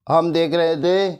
हम देख रहे थे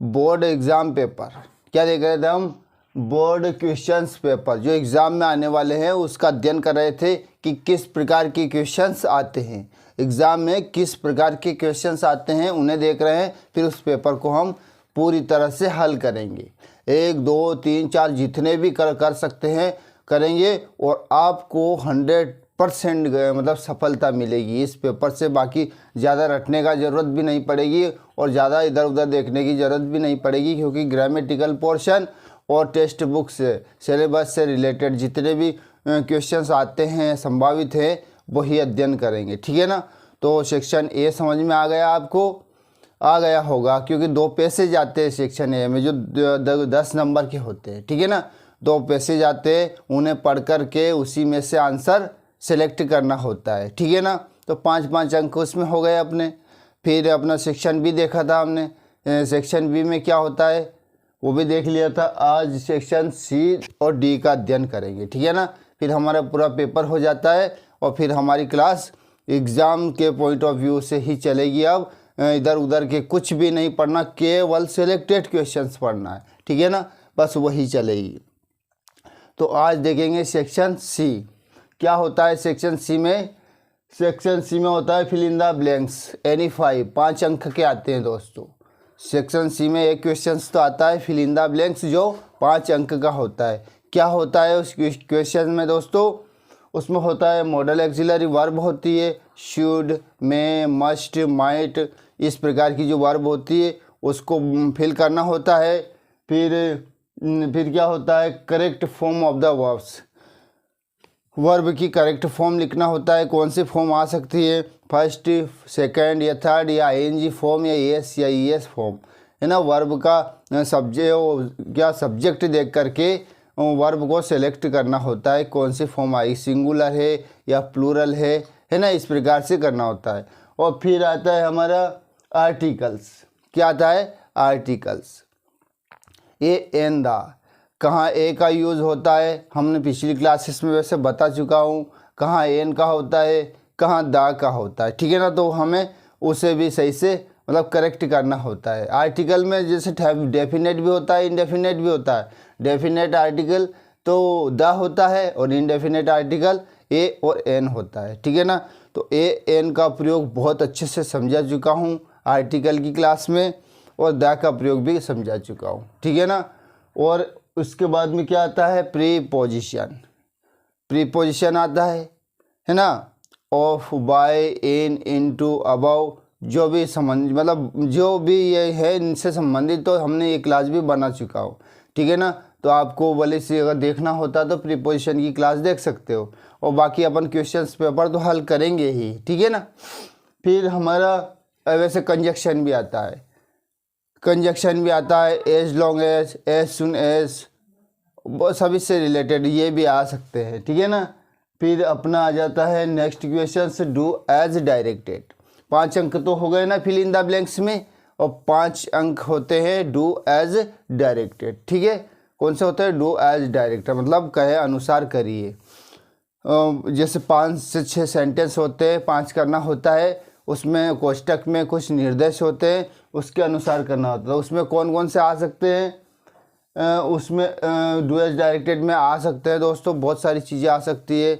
बोर्ड एग्ज़ाम पेपर। क्या देख रहे थे हम? बोर्ड क्वेश्चंस पेपर जो एग्ज़ाम में आने वाले हैं उसका अध्ययन कर रहे थे कि किस प्रकार के क्वेश्चंस आते हैं एग्ज़ाम में, किस प्रकार के क्वेश्चंस आते हैं उन्हें देख रहे हैं। फिर उस पेपर को हम पूरी तरह से हल करेंगे, 1 2 3 4 जितने भी कर सकते हैं करेंगे, और आपको 100% मतलब सफलता मिलेगी इस पेपर से। बाकी ज़्यादा रटने का ज़रूरत भी नहीं पड़ेगी और ज़्यादा इधर उधर देखने की ज़रूरत भी नहीं पड़ेगी, क्योंकि ग्रामेटिकल पोर्शन और टेक्स्ट बुक से सिलेबस से रिलेटेड जितने भी क्वेश्चंस आते हैं संभावित हैं वही अध्ययन करेंगे। ठीक है ना? तो सेक्शन ए समझ में आ गया, आपको आ गया होगा, क्योंकि 2 पैसेज आते हैं सेक्शन ए में जो 10 नंबर के होते हैं। ठीक है ना? 2 पैसेज आते हैं, उन्हें पढ़ कर के उसी में से आंसर सेलेक्ट करना होता है। ठीक है ना? तो 5-5 अंक उसमें हो गए अपने। फिर अपना सेक्शन बी देखा था हमने, सेक्शन बी में क्या होता है वो भी देख लिया था। आज सेक्शन सी और डी का अध्ययन करेंगे। ठीक है ना? फिर हमारा पूरा पेपर हो जाता है और फिर हमारी क्लास एग्ज़ाम के पॉइंट ऑफ व्यू से ही चलेगी। अब इधर उधर के कुछ भी नहीं पढ़ना, केवल सिलेक्टेड क्वेश्चंस पढ़ना है। ठीक है ना? बस वही चलेगी। तो आज देखेंगे सेक्शन सी। क्या होता है सेक्शन सी में? सेक्शन सी में होता है fill in the blanks, any 5 अंक के आते हैं दोस्तों। सेक्शन सी में एक क्वेश्चन तो आता है फिल इन द ब्लैंक्स जो 5 अंक का होता है। क्या होता है उस क्वेश्चन में दोस्तों? उसमें होता है मॉडल एक्सिलरी वर्ब होती है, शुड, मे, मस्ट, माइट, इस प्रकार की जो वर्ब होती है उसको फिल करना होता है। फिर क्या होता है? Correct form of the verbs, verb की करेक्ट फॉर्म लिखना होता है। कौन सी फॉर्म आ सकती है? फर्स्ट, सेकंड या थर्ड या आईएनजी फॉर्म या एस या ईएस फॉर्म, है ना? वर्ब का सब्जेक्ट देख करके वर्ब को सेलेक्ट करना होता है, कौन सी फॉर्म आई, सिंगुलर है या प्लूरल है ना? इस प्रकार से करना होता है। और फिर आता है हमारा आर्टिकल्स। क्या आता है? आर्टिकल्स। ए एन द, कहाँ ए का यूज़ होता है हमने पिछली क्लासेस में वैसे बता चुका हूँ। कहाँ एन का होता है, कहाँ द का होता है। ठीक है ना? तो हमें उसे भी सही से मतलब करेक्ट करना होता है। आर्टिकल में जैसे डेफिनेट भी होता है, इनडेफिनेट भी होता है। डेफिनेट आर्टिकल तो द होता है और इनडेफिनेट आर्टिकल ए और एन होता है। ठीक है ना? तो ए एन का प्रयोग बहुत अच्छे से समझा चुका हूँ आर्टिकल की क्लास में, और द का प्रयोग भी समझा चुका हूँ। ठीक है ना? और उसके बाद में क्या आता है? प्रीपोजिशन। प्रीपोजिशन आता है ना? Of, by, in, into, above, जो भी मतलब जो भी ये है इनसे संबंधित तो हमने ये क्लास भी बना चुका हूँ। ठीक है ना? तो आपको भले से अगर देखना होता तो प्रीपोजिशन की क्लास देख सकते हो, और बाकी अपन क्वेश्चंस पेपर तो हल करेंगे ही। ठीक है ना? फिर हमारा वैसे कंजक्शन भी आता है, कंजक्शन भी आता है, as long as soon as, बहुत सभी से रिलेटेड ये भी आ सकते हैं। ठीक है ना? फिर अपना आ जाता है नेक्स्ट क्वेश्चन से डू एज डायरेक्टेड। 5 अंक तो हो गए ना फिल इन द ब्लैंक्स में, और 5 अंक होते हैं डू एज डायरेक्टेड। ठीक है? कौन से होते हैं? डू एज डायरेक्टेड मतलब कहे अनुसार करिए। जैसे 5 से 6 सेंटेंस होते हैं, 5 करना होता है, उसमें कोष्टक में कुछ निर्देश होते हैं उसके अनुसार करना होता है। उसमें कौन कौन से आ सकते हैं? उसमें डू एज डायरेक्टेड में आ सकते हैं दोस्तों, बहुत सारी चीज़ें आ सकती है।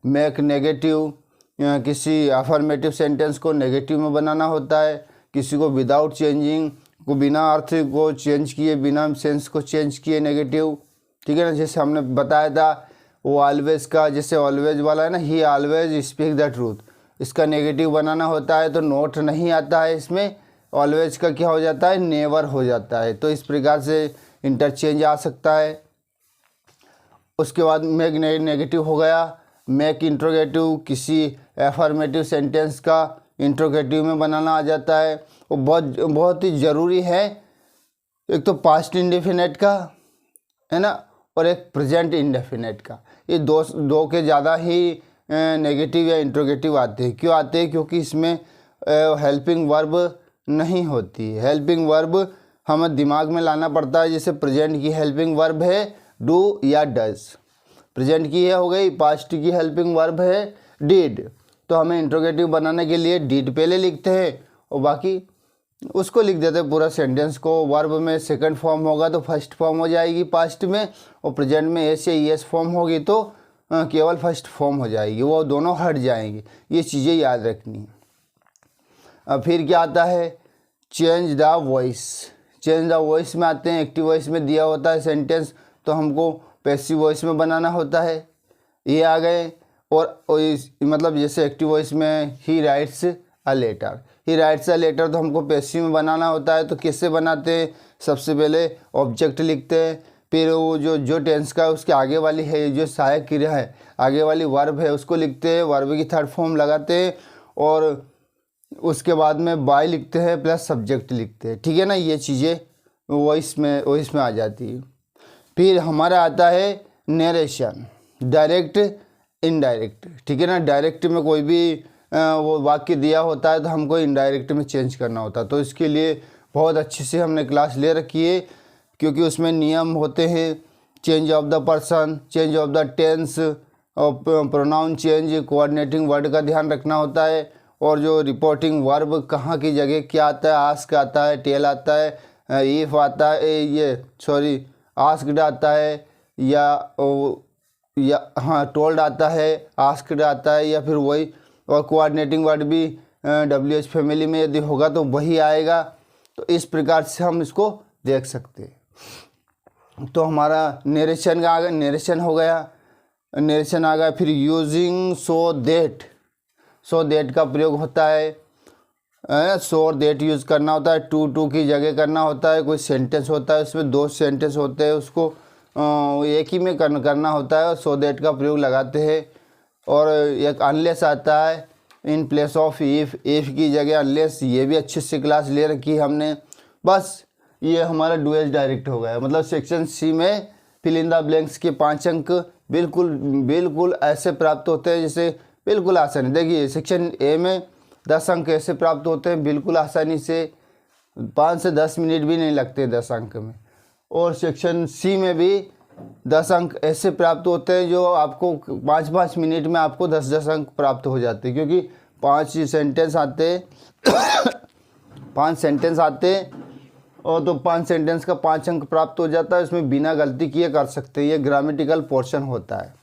मेक नेगेटिव, किसी अफर्मेटिव सेंटेंस को नेगेटिव में बनाना होता है, किसी को विदाउट चेंजिंग को, बिना अर्थ को चेंज किए, बिना सेंस को चेंज किए नेगेटिव। ठीक है ना? जैसे हमने बताया था वो ऑलवेज का, जैसे ऑलवेज वाला है ना, ही ऑलवेज स्पीक द ट्रूथ, इसका नेगेटिव बनाना होता है तो नोट नहीं आता है इसमें, ऑलवेज का क्या हो जाता है? नेवर हो जाता है। तो इस प्रकार से इंटरचेंज आ सकता है। उसके बाद मेक नेगेटिव हो गया। मेक इंट्रोगेटिव, किसी एफर्मेटिव सेंटेंस का इंट्रोगेटिव में बनाना आ जाता है। वो बहुत ही ज़रूरी है। एक तो पास्ट इंडेफिनेट का है ना, और एक प्रेजेंट इंडेफिनेट का। ये दो के ज़्यादा ही नेगेटिव या इंट्रोगेटिव आते हैं। क्यों आते हैं? क्योंकि इसमें हेल्पिंग वर्ब नहीं होती है। हेल्पिंग वर्ब हमें दिमाग में लाना पड़ता है। जैसे प्रेजेंट की हेल्पिंग वर्ब है डू या डज, प्रेजेंट की है हो गई। पास्ट की हेल्पिंग वर्ब है डिड, तो हमें इंट्रोगेटिव बनाने के लिए डिड पहले लिखते हैं और बाकी उसको लिख देते हैं पूरा सेंटेंस को। वर्ब में सेकंड फॉर्म होगा तो फर्स्ट फॉर्म हो जाएगी पास्ट में, और प्रेजेंट में एस या ईएस फॉर्म होगी तो केवल फर्स्ट फॉर्म हो जाएगी, वो दोनों हट जाएंगी। ये चीज़ें याद रखनी। अब फिर क्या आता है, change the voice. Change the voice में आते हैं, एक्टिव वॉइस में दिया होता है सेंटेंस तो हमको पैसिव वॉइस में बनाना होता है। ये आ गए। और मतलब जैसे एक्टिव वॉइस में he writes a letter, he writes a letter तो हमको पैसिव में बनाना होता है। तो कैसे बनाते हैं, सबसे पहले ऑब्जेक्ट लिखते हैं, फिर वो जो टेंस का उसके आगे वाली है, जो सहायक क्रिया है आगे वाली वर्ब है उसको लिखते हैं, वर्ब की थर्ड फॉर्म लगाते हैं, और उसके बाद में बाय लिखते हैं प्लस सब्जेक्ट लिखते हैं। ठीक है ना, ये चीज़ें वॉइस में आ जाती है। फिर हमारा आता है नरेशन, डायरेक्ट इनडायरेक्ट। ठीक है ना, डायरेक्ट में कोई भी वो वाक्य दिया होता है तो हमको इनडायरेक्ट में चेंज करना होता है। तो इसके लिए बहुत अच्छे से हमने क्लास ले रखी है, क्योंकि उसमें नियम होते हैं, change of the person, change of the tense, और प्रोनाउन चेंज, कोऑर्डिनेटिंग वर्ड का ध्यान रखना होता है, और जो रिपोर्टिंग वर्ब कहाँ की जगह क्या आता है, आस्क आता है, टेल आता है, इफ आता है, आस्क्ड आता है, या हाँ टोल्ड आता है, आस्क्ड आता है, या फिर वही। और कोऑर्डिनेटिंग वर्ड भी WH फैमिली में यदि होगा तो वही आएगा। तो इस प्रकार से हम इसको देख सकते हैं। तो हमारा नरेशन का आ गया, नरेशन हो गया, नरेशन आ गया। फिर यूजिंग सो देट का प्रयोग होता है, सो और देट यूज़ करना होता है, टू की जगह करना होता है। कोई सेंटेंस होता है उसमें 2 सेंटेंस होते हैं, उसको एक ही में करना होता है, और सो देट का प्रयोग लगाते हैं। और एक अनलेस आता है इन प्लेस ऑफ इफ़ की जगह अनलेस, ये भी अच्छे से क्लास ले रखी है हमने। बस ये हमारा डुएज डायरेक्ट हो गया। मतलब सेक्शन सी में फिल इन द ब्लैंक्स के 5 अंक बिल्कुल ऐसे प्राप्त होते हैं जैसे बिल्कुल आसानी। देखिए सेक्शन ए में 10 अंक ऐसे प्राप्त होते हैं बिल्कुल आसानी से, 5 से 10 मिनट भी नहीं लगते 10 अंक में। और सेक्शन सी में भी 10 अंक ऐसे प्राप्त होते हैं जो आपको 5-5 मिनट में आपको 10-10 अंक प्राप्त हो जाते हैं, क्योंकि 5 सेंटेंस आते हैं 5 सेंटेंस आते हैं, और तो 5 सेंटेंस का 5 अंक प्राप्त हो जाता है। इसमें बिना गलती किए कर सकते हैं, ये ग्रामेटिकल पोर्शन होता है।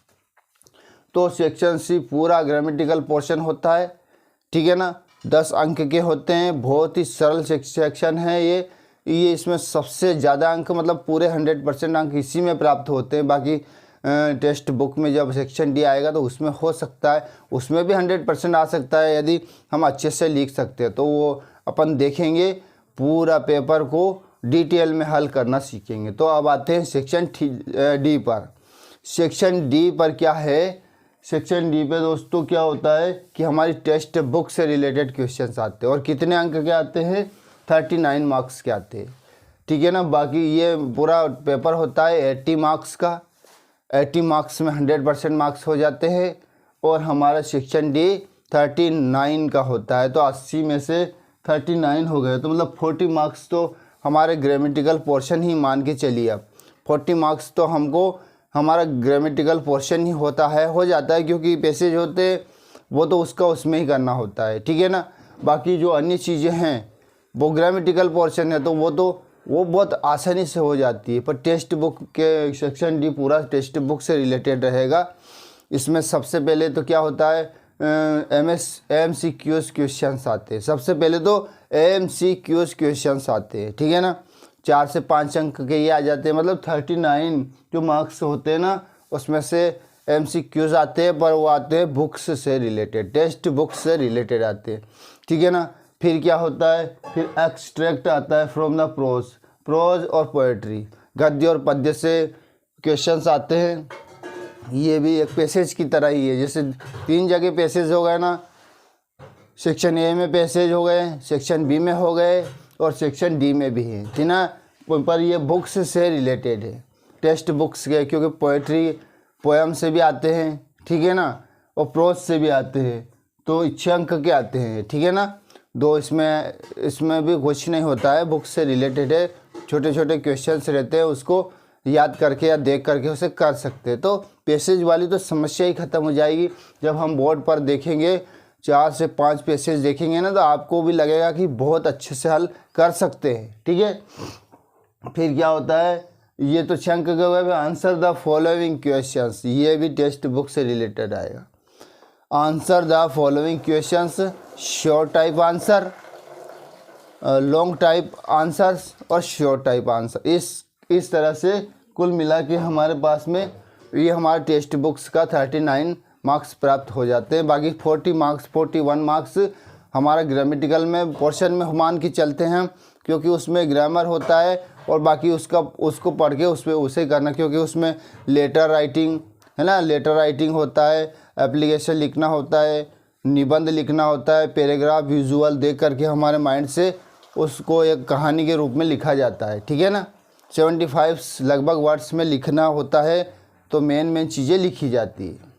तो सेक्शन सी पूरा ग्रामेटिकल पोर्शन होता है। ठीक है ना, 10 अंक के होते हैं, बहुत ही सरल सेक्शन है ये इसमें सबसे ज़्यादा अंक मतलब पूरे 100% अंक इसी में प्राप्त होते हैं। बाकी टेक्स्ट बुक में जब सेक्शन डी आएगा तो उसमें हो सकता है, उसमें भी 100% आ सकता है यदि हम अच्छे से लिख सकते हैं। तो वो अपन देखेंगे, पूरा पेपर को डिटेल में हल करना सीखेंगे। तो अब आते हैं सेक्शन डी पर। सेक्शन डी पर क्या है, सेक्शन डी पे दोस्तों क्या होता है कि हमारी टेक्स्ट बुक से रिलेटेड क्वेश्चंस आते हैं, और कितने अंक के आते हैं, 39 मार्क्स के आते हैं। ठीक है ना, बाकी ये पूरा पेपर होता है 80 मार्क्स का, 80 मार्क्स में 100% मार्क्स हो जाते हैं। और हमारा सेक्शन डी 39 का होता है, तो 80 में से 39 हो गए, तो मतलब 40 मार्क्स तो हमारे ग्रामेटिकल पोर्शन ही मान के चलिए। अब 40 मार्क्स तो हमको हमारा ग्रामेटिकल पोर्शन ही हो जाता है, क्योंकि पैसेज होते वो तो उसका उसमें ही करना होता है। ठीक है ना, बाकी जो अन्य चीज़ें हैं वो ग्रामेटिकल पोर्शन है, तो वो बहुत आसानी से हो जाती है। पर टेक्स्ट बुक के सेक्शन डी पूरा टेक्स्ट बुक से रिलेटेड रहेगा। इसमें सबसे पहले तो क्या होता है, MCQs क्वेश्चंस आते हैं। सबसे पहले तो MCQs क्वेश्चंस आते हैं। ठीक है ना, 4 से 5 अंक के ये आ जाते हैं। मतलब 39 जो मार्क्स होते हैं ना, उसमें से MCQs आते हैं, पर वो आते हैं बुक्स से रिलेटेड, टेक्स्ट बुक्स से रिलेटेड आते हैं। ठीक है ना, फिर क्या होता है, फिर एक्सट्रैक्ट आता है फ्रॉम द प्रोज और पोएट्री, गद्य और पद्य से क्वेश्चंस आते हैं। ये भी एक पैसेज की तरह ही है, जैसे 3 जगह पैसेज हो गए ना, सेक्शन ए में पैसेज हो गए, सेक्शन बी में हो गए, और सेक्शन डी में भी है। ठीक ना, पर ये बुक्स से रिलेटेड है, टेक्स्ट बुक्स के, क्योंकि पोएट्री पोएम से भी आते हैं। ठीक है ना, और प्रोज से भी आते हैं, तो 6 अंक के आते हैं। ठीक है ना, 2 इसमें भी कुछ नहीं होता है, बुक से रिलेटेड है, छोटे छोटे क्वेश्चंस रहते हैं, उसको याद करके या देख करके उसे कर सकते हैं। तो पैसेज वाली तो समस्या ही ख़त्म हो जाएगी जब हम बोर्ड पर देखेंगे 4 से 5 पेसेज देखेंगे ना तो आपको भी लगेगा कि बहुत अच्छे से हल कर सकते हैं। ठीक है, फिर क्या होता है, ये तो चंक के हुए, आंसर द फॉलोइंग क्वेश्चंस, ये भी टेक्स्ट बुक से रिलेटेड आएगा। Answer the following questions, short type answer, long type answers और शॉर्ट टाइप आंसर। इस तरह से कुल मिला के हमारे पास में ये हमारे टेक्स्ट बुक्स का 39 मार्क्स प्राप्त हो जाते हैं। बाकी 41 मार्क्स हमारा ग्रामेटिकल में पोर्शन में मान के चलते हैं, क्योंकि उसमें ग्रामर होता है और बाकी उसको पढ़ के उसे करना, क्योंकि उसमें लेटर राइटिंग है ना, लेटर राइटिंग होता है, एप्लीकेशन लिखना होता है, निबंध लिखना होता है, पैराग्राफ विजुअल देख करके हमारे माइंड से उसको एक कहानी के रूप में लिखा जाता है। ठीक है ना, 75 लगभग वर्ड्स में लिखना होता है, तो मेन चीज़ें लिखी जाती है।